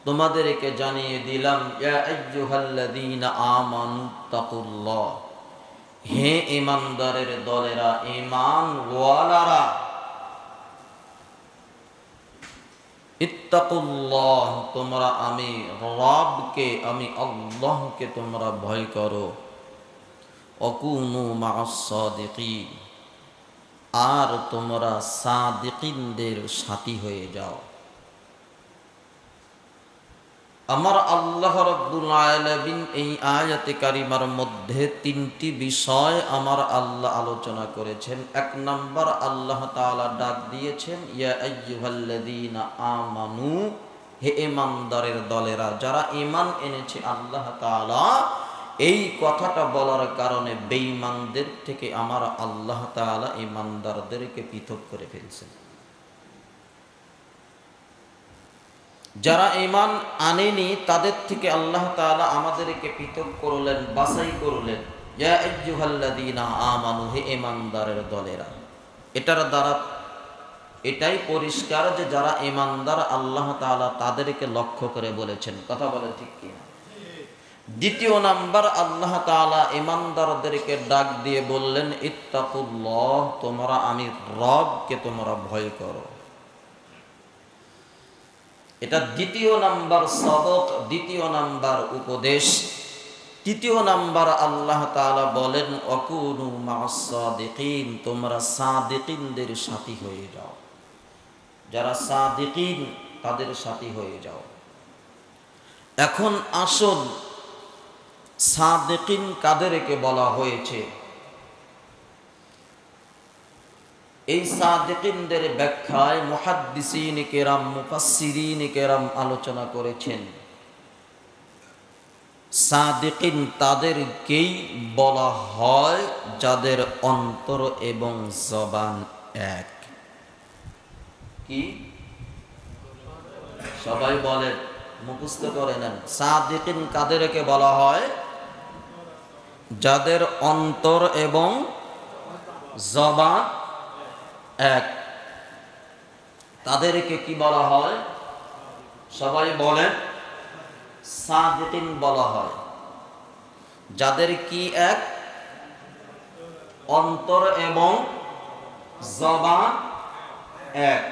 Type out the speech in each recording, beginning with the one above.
তোমাদেরকে জানিয়ে দিলাম ইয়া আইয়ুহাল্লাযীনা আমানু তাকুল্লাহ, হে ঈমানদারের দলেরা, ঈমান ওয়ালারা, ইত্তাকুল্লাহ, তোমরা আমি রবকে, আমি আল্লাহকে তোমরা ভয় করো। ওয়াকুনু মা'আস সাদিকিন, আর তোমরা সাদিকিনদের সাথী হয়ে যাও। আমার আল্লাহ রাব্বুল আলামিন এই আয়াতে কারিমার মধ্যে তিনটি বিষয় আমার আল্লাহ আলোচনা করেছেন। এক নম্বর, আল্লাহ তাআলা ডাক দিয়েছেন ইয়া আইয়ুহাল্লাযীনা আমানু, হে ঈমানদারের দলেরা, যারা ঈমান এনেছে আল্লাহ তাআলা। এই কথাটা বলার কারণে বেঈমানদের থেকে আমার আল্লাহ তাআলা ঈমানদারদেরকে পৃথক করে ফেলছেন। যারা ঈমান আনেনি তাদের থেকে আল্লাহ তাআলা আমাদেরকে পৃথক করলেন, বাছাই করলেন। ইয়া আইয়ুহাল্লাযীনা আমানু, হে ঈমানদারের দলেরা। এটার দ্বারা এটাই পরিষ্কার যে যারা ঈমানদার আল্লাহ তাআলা তাদেরকে লক্ষ্য করে বলেছেন। কথা বলে ঠিক কিনা? দ্বিতীয় নাম্বার, আল্লাহ তাআলা ঈমানদারদেরকে ডাক দিয়ে বললেন ইত্তাকুল্লাহ, তোমরা আমি রবকে তোমরা ভয় করো। এটা দ্বিতীয় নাম্বার সবক, দ্বিতীয় নাম্বার উপদেশ। তৃতীয় নাম্বার, আল্লাহ তাআলা বলেন ওয়াকুনু মা'আস সাদিকিন, তোমরা সাদিকিনদের সাথী হয়ে যাও। যারা সাদিকিন তাদের সাথী হয়ে যাও। এখন আসুন, সাদিকিন কাদেরকে বলা হয়েছে? এই সাদিকিনদের ব্যাখ্যায় মুহাদ্দিসিন কেরাম, মুফাসসিরিন কেরাম আলোচনা করেছেন। সাদিকিন তাদেরকেই বলা হয় যাদের অন্তর এবং জবান এক। কি সবাই বলেন, মুখস্থ করে নেন। সাদিকিন কাদেরকে বলা হয়? যাদের অন্তর এবং জবান এক। তাদেরকে কি বলা হয়? সবাই বলেন, সাদিকিন বলা হয়। যাদের কি এক? অন্তর এবং জবান এক।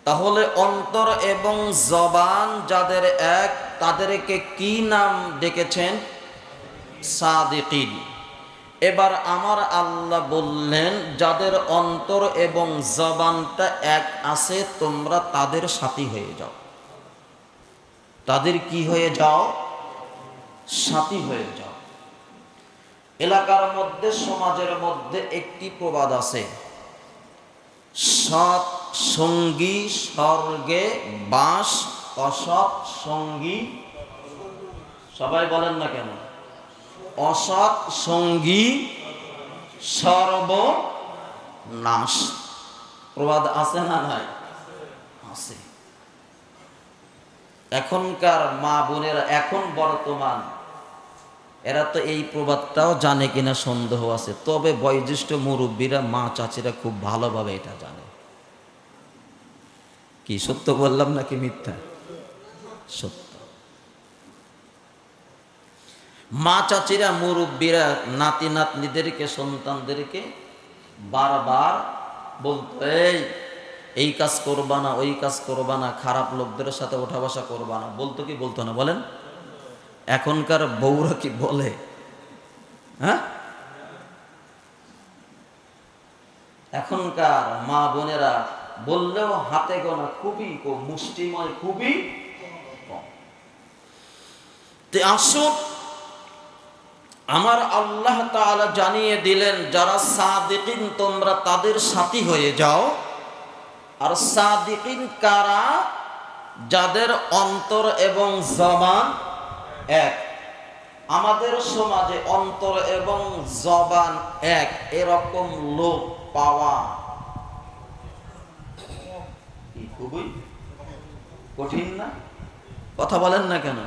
তাহলে অন্তর এবং জবান যাদের এক, তাদেরকে কি নাম ডেকেছেন? সাদিকিন। এবার আমার আল্লাহ বললেন যাদের অন্তর এবং জবানটা এক আছে, তোমরা তাদের সাথী হয়ে যাও। তাদের কি হয়ে যাও? সাথী হয়ে যাও। এলাকার মধ্যে, সমাজের মধ্যে একটি প্রবাদ আছে, সৎ সঙ্গী স্বর্গে বাস, অসৎ সঙ্গী, সবাই বলেন না কেন, অসৎ সঙ্গী সর্বনাশ। প্রবাদ আছে না নাই? আছে। এখনকার মা বোনেরা, এখন বর্তমান এরা তো এই প্রবাদটাও জানে কিনা সন্দেহ আছে, তবে বয়োজ্যেষ্ঠ মুরব্বীরা, মা চাচিরা খুব ভালোভাবে এটা জানে। কি সত্য বললাম নাকি মিথ্যা? সত্য। মা চাচিরা, মুরব্বীরা নাতি নাতনিদেরকে, সন্তানদেরকে বারবার বলতো, এই কাজ করবা না, ওই কাজ করবা না, খারাপ লোকদের সাথে ওঠা বসা করবা না। বলতো কি বলতো না বলেন? এখনকার বউরা কি বলে? হ্যাঁ, এখনকার মা বোনেরা বললেও হাতে গোনা, খুবই কম, মুষ্টিময়, খুবই কম। আসুন, আমার আল্লাহ তাআলা জানিয়ে দিলেন যারা সাদিকিন তোমরা তাদের সাথী হয়ে যাও। আর সাদিকিন কারা? যাদের অন্তর এবং জবান এক। আমাদের সমাজে অন্তর এবং জবান এক এরকম লোক পাওয়া খুবই কঠিন না? কথা বলেন না কেন?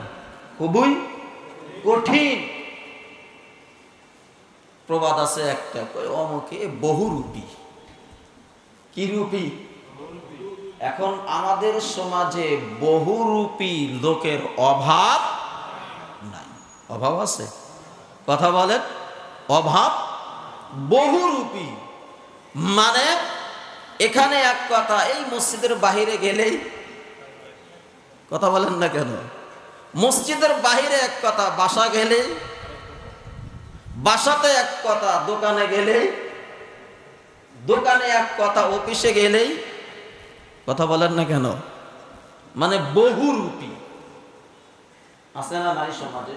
খুবই কঠিন। প্রবাদ আছে একটা, অমুকে বহুরূপী। কি রূপী? এখন আমাদের সমাজে বহুরূপী লোকের অভাব নাই। অভাব আছে? কথা বলেন। অভাব বহুরূপী মানে এখানে এক কথা, এই মসজিদের বাহিরে গেলেই, কথা বলেন না কেন, মসজিদের বাহিরে এক কথা, বাসা গেলেই, বাসাতে এক কথা, দোকানে গেলেই, দোকানে এক কথা, অফিসে গেলেই, কথা বলেন না কেন, মানে বহুরূপী আছে না নারী সমাজে?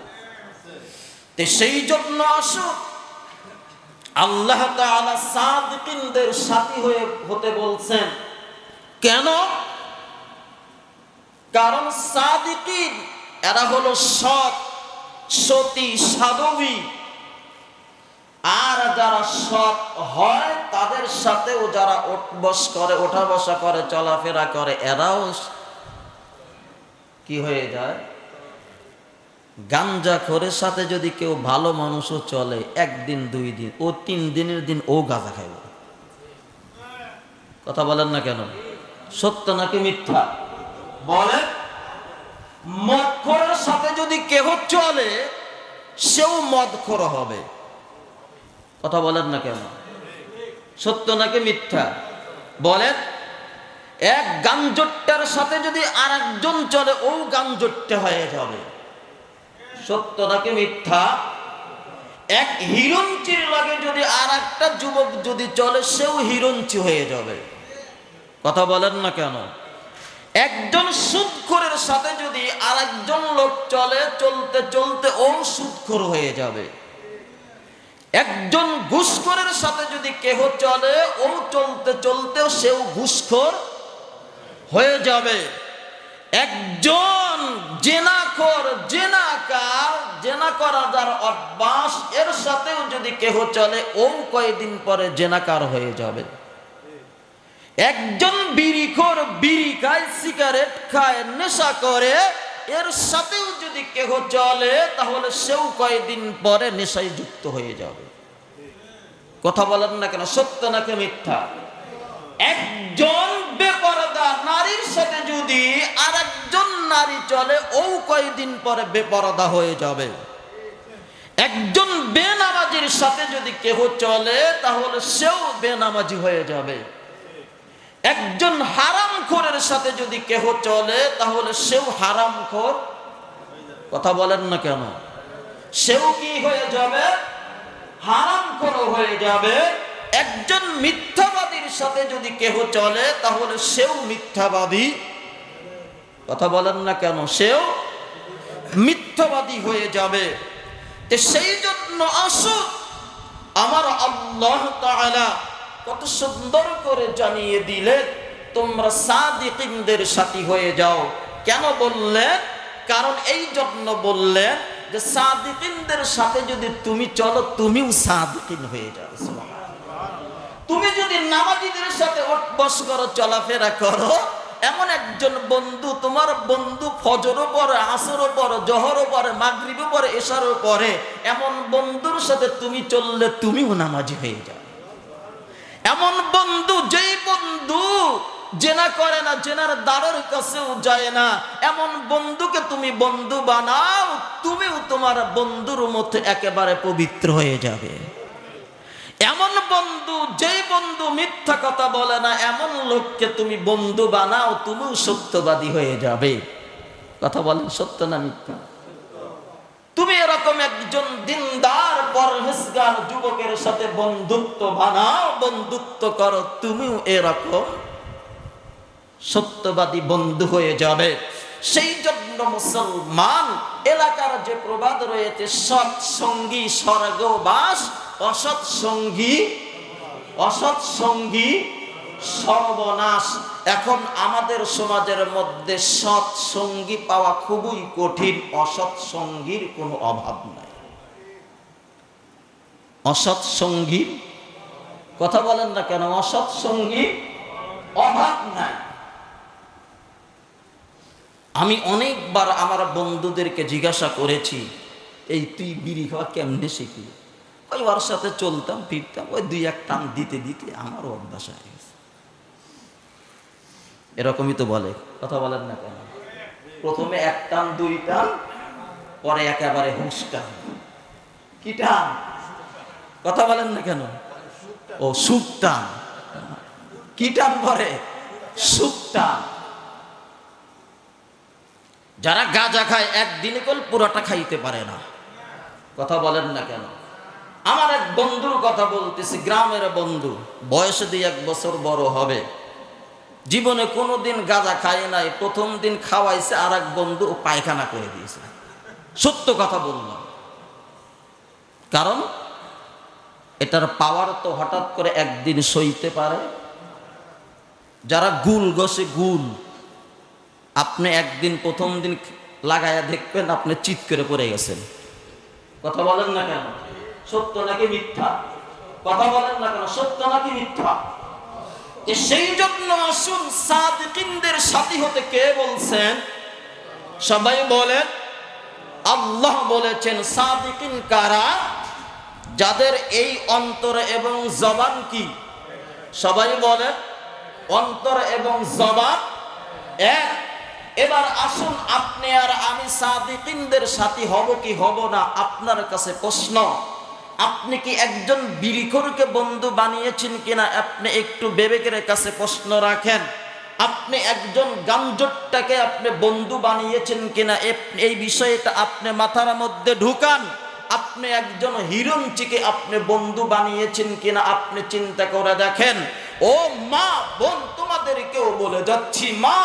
সেই জন্য আসো আল্লাহ তাআলা সাদিকিনদের সাথী হতে বলছেন। কেন? কারণ সাদিকিন এরা হলো সৎ, সতী, সাধবী। আর যারা সৎ হয় তাদের সাথেও যারা ওঠা বসা করে, চলাফেরা করে, এরাও কি হয়ে যায়? গাঞ্জাখোরের সাথে যদি কেউ ভালো মানুষও চলে, একদিন দুই দিন, ও 3 দিনের দিন ও গাঁজা খাইব। কথা বলেন না কেন? সত্য নাকি মিথ্যা বলে? মদখোরের সাথে যদি কেহ চলে, সেও মদখোর হবে। কথা বলেন না কেন? সত্য নাকি মিথ্যা বলেন? এক গাঞ্জট্টার সাথে যদি আর একজন চলে, ও গাঞ্জট্টা হয়ে যাবে। সত্য নাকি মিথ্যা? এক হিরঞ্চির লাগে যদি আর একটা যুবক যদি চলে, সেও হিরঞ্চি হয়ে যাবে। কথা বলেন না কেন? একজন সুদখোরের সাথে যদি আর একজন লোক চলে, চলতে চলতে ও সুদখোর হয়ে যাবে। একজন ঘুষখোরের সাথে যদি কেহ চলে, ও চলতে চলতেও সেও ঘুষখোর হয়ে যাবে। একজন জেনাখোর, জেনাকার, জেনা করা যার অভ্যাস, এর সাথেও যদি কেহ চলে, ও কয়েকদিন পরে জেনাকার হয়ে যাবে। একজন বিড়িখোর, বিড়ি খায়, সিগারেট খায়, নেশা করে, এর সাথেও যদি কেহ চলে, তাহলে সেও কয়েকদিন পরে নেশায় যুক্ত হয়ে যাবে। কথা বলেন না কেন? সত্য নাকি মিথ্যা? একজন বেপরদা নারীর সাথে যদি আর একজন নারী চলে, ও কয়েকদিন পরে বেপরদা হয়ে যাবে। একজন বেনামাজির সাথে যদি কেহ চলে, তাহলে সেও বেনামাজি হয়ে যাবে। একজন হারামখোরের সাথে যদি কেহ চলে, তাহলে সেও হারামখোর। কথা বলেন না কেন? সেও কি হয়ে যাবে? হারামখোর হয়ে যাবে। একজন মিথ্যাবাদীর সাথে যদি কেহ চলে, তাহলে সেও মিথ্যাবাদী। কথা বলেন না কেন? সেও মিথ্যাবাদী হয়ে যাবে। সেই জন্য আসো, আমার আল্লাহ তাআলা কত সুন্দর করে জানিয়ে দিলেন, তোমরা সাদিকিনদের সাথী হয়ে যাও। কেন বললেন? কারণ এই জন্য বললেন যে সাদিকিনদের সাথে যদি তুমি চলো, তুমিও সাদিকিন হয়ে যাও। তুমি যদি নামাজীদের সাথে ওঠবস করো, চলাফেরা করো, এমন একজন বন্ধু, তোমার বন্ধু ফজরও পড়ে, আসরও পড়ে, জোহরও পড়ে, মাগরিবও পড়ে, এশারও পড়ে, এমন বন্ধুর সাথে তুমি চললে তুমিও নামাজি হয়ে যাও। এমন বন্ধু, যেই বন্ধু জেনা করে না, জেনার দ্বারের কাছেও যায় না, এমন বন্ধুকে তুমি বন্ধু বানাও, তুমিও তোমার বন্ধুর মধ্যে একেবারে পবিত্র হয়ে যাবে। এমন বন্ধু, যেই বন্ধু মিথ্যা কথা বলে না, এমন লোককে তুমি বন্ধু বানাও, তুমিও সত্যবাদী হয়ে যাবে। কথা বলেন, সত্য না মিথ্যা? তুমি এরকম একজন দিনদার, পরহেজগার যুবকের সাথে বন্ধুত্ব বানাও, বন্ধুত্ব করো, তুমিও এরকম সত্যবাদী বন্ধু হয়ে যাবে। সেই জন্য মুসলমান এলাকার যে প্রবাদ রয়েছে, সৎ সঙ্গী স্বর্গবাস, অসৎ সঙ্গী সর্বনাশ। এখন আমাদের সমাজের মধ্যে সৎ সঙ্গী পাওয়া খুবই কঠিন, অসৎ সঙ্গীর কোনো অভাব নাই। অসৎ সঙ্গীর কথা বলেন না কেন? অসৎ সঙ্গীর অভাব নাই। আমি অনেকবার আমার বন্ধুদেরকে জিজ্ঞাসা করেছি, এই তুই বিড়ি খাওয়া কেমনে শিখলি? ওই ওর সাথে চলতাম ফিরতাম, ওই 2-1 টান দিতে দিতে আমারও অভ্যাস হয়ে গেছে। এরকমই তো বলে, কথা বলেন না কেন? প্রথমে এক টান দুই টান, পরে একেবারে হুঁশ টান। কি টান? কথা বলেন না কেন? ও সুখ টান। কি টান পরে? সুখ টান। যারা গাঁজা খায় একদিনে কল পুরোটা খাইতে পারে না, কথা বলেন না কেন? আমার এক বন্ধুর কথা বলতেছি, গ্রামের বন্ধু, বয়স দিয়ে 1 বছর বড় হবে, জীবনে কোনোদিন গাঁজা খায় নাই, প্রথম দিন খাওয়াইছে আর এক বন্ধু ও পায়খানা করে দিয়েছে। সত্য কথা বললাম, কারণ এটার পাওয়ার তো হঠাৎ করে একদিন সইতে পারে। যারা গুল গসে গুল, আপনি একদিন প্রথম দিন লাগাইয়া দেখবেন আপনি চিৎ করে পড়ে গেছেন। কথা বলেন না কেন? সত্য নাকি মিথ্যা? কথা বলেন না কেন? সত্য নাকি মিথ্যা? সেই জন্য আসুন, সাদিকিনদের সাথী হতে কে বলছেন? সবাই বলেন, আল্লাহ বলেছেন। সাদিকিন কারা? যাদের এই অন্তর এবং জবান কি? সবাই বলেন, অন্তর এবং জবান এক। এবার আসুন, আপনি আর আমি সাদিকিনদের সাথী হব কি হব না? আপনার কাছে প্রশ্ন, আপনি কি একজন বিড়িখোরকে বন্ধু বানিয়েছেন কিনা? আপনি একটু বিবেকের কাছে প্রশ্ন রাখেন। আপনি একজন গাঞ্জটটাকে আপনি বন্ধু বানিয়েছেন কিনা? এই বিষয়টা আপনি মাথার মধ্যে ঢুকান। আপনি একজন হিরঞ্চিকে আপনি বন্ধু বানিয়েছেন কিনা? আপনি চিন্তা করে দেখেন। ও মা বোন, তোমাদেরকেও বলে যাচ্ছি, মা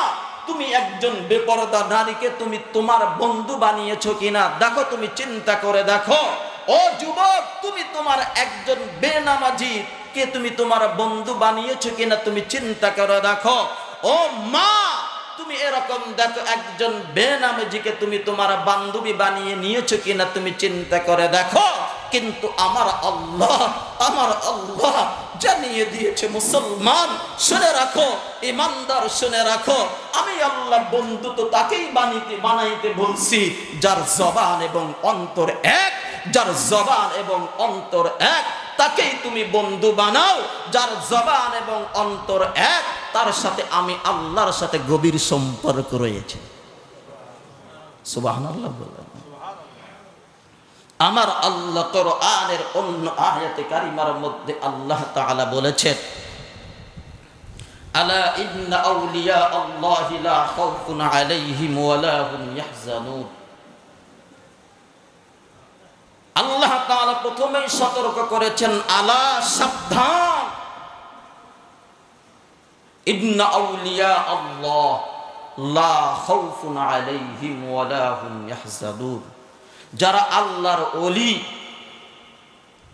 তুমি একজন বেপরদা নারীকে তুমি তোমার বন্ধু বানিয়েছো কিনা দেখো, তুমি চিন্তা করে দেখো। ও যুবক, তুমি তোমার একজন বেনামাজি কে তুমি তোমার বন্ধু বানিয়েছো কিনা তুমি চিন্তা করে দেখো। ও মা, তুমি এরকম দেখো, একজন বেনামাজিকে তুমি তোমার বান্ধবী বানিয়ে নিয়েছো কিনা তুমি চিন্তা করে দেখো। কিন্তু আমার আল্লাহ জানিয়ে দিয়েছে, মুসলমান শুনে রাখো, ইমানদার শুনে রাখো, আমি আল্লাহ বন্ধু তো তাকেই বানাইতে বলছি যার জবান এবং অন্তর এক। যার জবান এবং অন্তর এক তাকেই তুমি বন্ধু বানাও। যার জবান এবং অন্তর এক, তার সাথে আমি আল্লাহর সাথে গভীর সম্পর্ক রয়েছে। সুবহানাল্লাহ বলেন। আমার আল্লাহ কোরআনের অন্য আয়াতে কারিমার মধ্যে আল্লাহ তাআলা বলেছেন, আলা ইন্না আউলিয়া আল্লাহি লা খাউফুন আলাইহিম ওয়া লা হুম ইয়াহজানুন। আল্লাহ তাআলা প্রথমেই সতর্ক করেছেন, আলা সাবধান, ইন্না আউলিয়া আল্লাহ লা খাউফুন আলাইহিম ওয়া লা হুম ইয়াহজানুন। যারা আল্লাহর ওলি,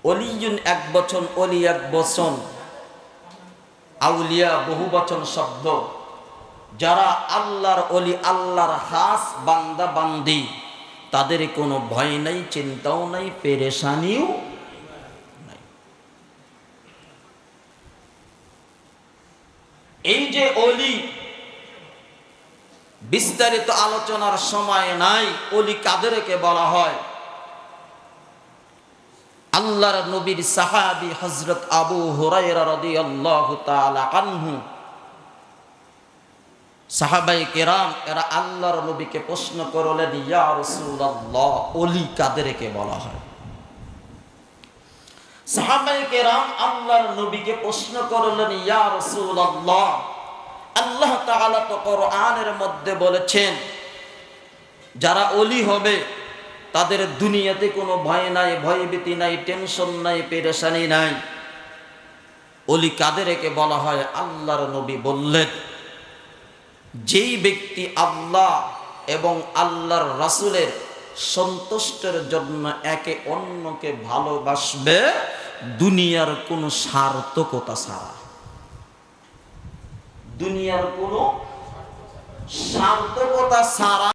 ওলিয়ুন এক বচন, ওলি এক বচন, আউলিয়া বহু বচন শব্দ। যারা আল্লাহর ওলি, আল্লাহর খাস বান্দা বান্দি, তাদের কোনো ভয় নাই, চিন্তাও নাই, পেরেশানিও নাই। এই যে ওলি, বিস্তারিত আলোচনার সময় নাই। ওলি কাদেরকে বলা হয়? আল্লাহর নবীর সাহাবী হযরত আবু হুরায়রা রাদিয়াল্লাহু তাআলা আনহু, সাহাবায়ে কেরাম এরা আল্লাহর নবীকে প্রশ্ন করলেন, ইয়া রাসূলুল্লাহ, ওলি কাদেরকে বলা হয়? সাহাবায়ে কেরাম আল্লাহর নবীকে প্রশ্ন করলেন, ইয়া রাসূলুল্লাহ, আল্লাহ তাআলা তো কোরআনের মধ্যে বলেছেন যারা ওলি হবে তাদের দুনিয়াতে কোনো ভয় নাই, ভয়ভীতি নাই, টেনশন নাই, পেরেশানি নাই। ওলি কাদেরকে বলা হয়? আল্লাহর নবী বললেন, যেই ব্যক্তি আল্লাহ এবং আল্লাহর রাসূলের সন্তুষ্টের জন্য একে অন্যকে ভালোবাসবে দুনিয়ার কোনো সার্থকতা ছাড়া। দুনিয়ার কোনো সার্থকতা ছাড়া